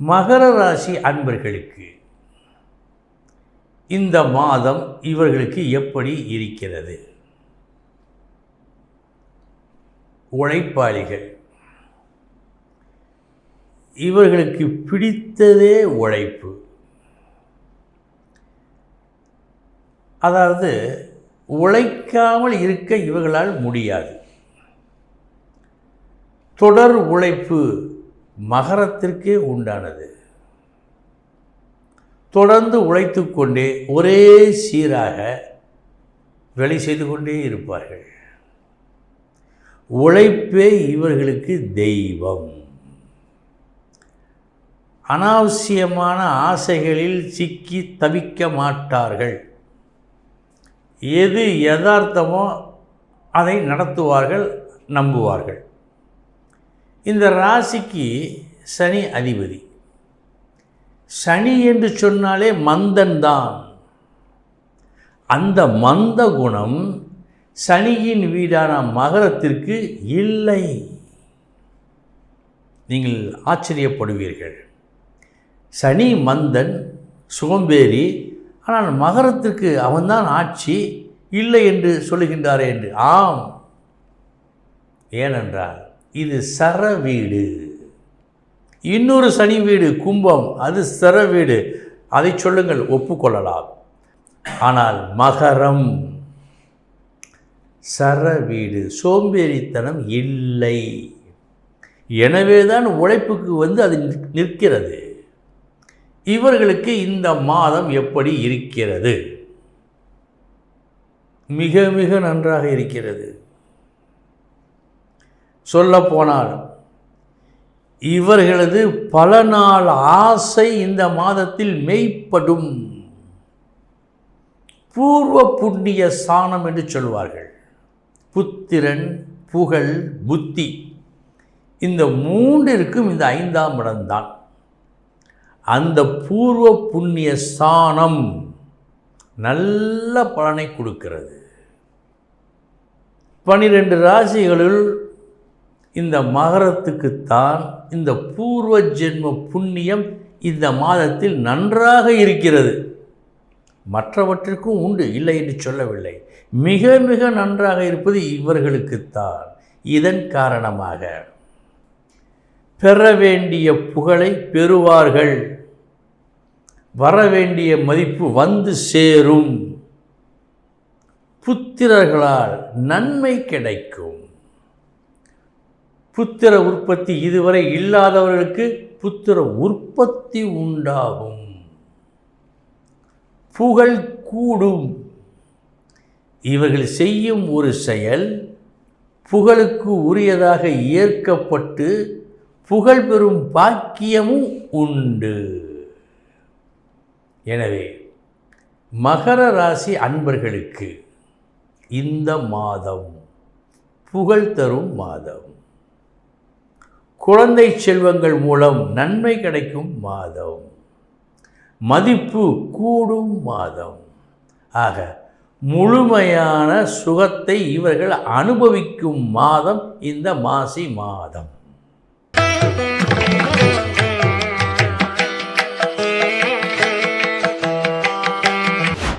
மகர ராசி அன்பர்களுக்கு இந்த மாதம் இவர்களுக்கு எப்படி இருக்கிறது? உழைப்பாளிகள், இவர்களுக்கு பிடித்ததே உழைப்பு. அதாவது உழைக்காமல் இருக்க இவர்களால் முடியாது. தொடர் உழைப்பு மகரத்திற்கே உண்டானது. தொடர்ந்து உழைத்து கொண்டே ஒரே சீராக வேலை செய்து கொண்டே இருப்பார்கள். உழைப்பே இவர்களுக்கு தெய்வம். அனாவசியமான ஆசைகளில் சிக்கி தவிக்க மாட்டார்கள். எது யதார்த்தமோ அதை நடத்துவார்கள், நம்புவார்கள். இந்த ராசிக்கு சனி அதிபதி. சனி என்று சொன்னாலே மந்தன்தான். அந்த மந்த குணம் சனியின் வீடான மகரத்திற்கு இல்லை. நீங்கள் ஆச்சரியப்படுவீர்கள். சனி மந்தன், சோம்பேறி, ஆனால் மகரத்திற்கு அவன்தான் ஆட்சி இல்லை என்று சொல்லுகின்றாரே என்று. ஆம், ஏனென்றால் இது சர வீடு. இன்னொரு சனி வீடு கும்பம், அது சர வீடு. அதை சொல்லுங்கள், ஒப்புக்கொள்ளலாம். ஆனால் மகரம் சர வீடு, சோம்பேறித்தனம் இல்லை. எனவே தான் உழைப்புக்கு அது நிற்கிறது. இவர்களுக்கு இந்த மாதம் எப்படி இருக்கிறது? மிக மிக நன்றாக இருக்கிறது. சொல்லப்போனால் இவர்களது பல நாள் ஆசை இந்த மாதத்தில் மெய்ப்படும். பூர்வ புண்ணிய ஸ்தானம் என்று சொல்வார்கள். புத்திரன், புகழ், புத்தி, இந்த மூன்றிற்கும் இந்த 5ஆம் இடம்தான். அந்த பூர்வ புண்ணிய ஸ்தானம் நல்ல பலனை கொடுக்கிறது. 12 ராசிகளுள் இந்த மகரத்துக்குத்தான் இந்த பூர்வ ஜென்ம புண்ணியம் இந்த மாதத்தில் நன்றாக இருக்கிறது. மற்றவற்றிற்கும் உண்டு, இல்லை என்று சொல்லவில்லை. மிக மிக நன்றாக இருப்பது இவர்களுக்குத்தான். இதன் காரணமாக பெற வேண்டிய புகழை பெறுவார்கள். வர வேண்டிய மதிப்பு வந்து சேரும். புத்திரர்களால் நன்மை கிடைக்கும். புத்திர உற்பத்தி இதுவரை இல்லாதவர்களுக்கு புத்திர உற்பத்தி உண்டாகும். புகழ் கூடும். இவர்கள் செய்யும் ஒரு செயல் புகழுக்கு உரியதாக ஏற்கப்பட்டு புகழ் பெறும் பாக்கியமும் உண்டு. எனவே மகர ராசி அன்பர்களுக்கு இந்த மாதம் புகழ் தரும் மாதம். குழந்தை செல்வங்கள் மூலம் நன்மை கிடைக்கும் மாதம். மதிப்பு கூடும் மாதம். ஆக முழுமையான சுகத்தை இவர்கள் அனுபவிக்கும் மாதம் இந்த மாசி மாதம்.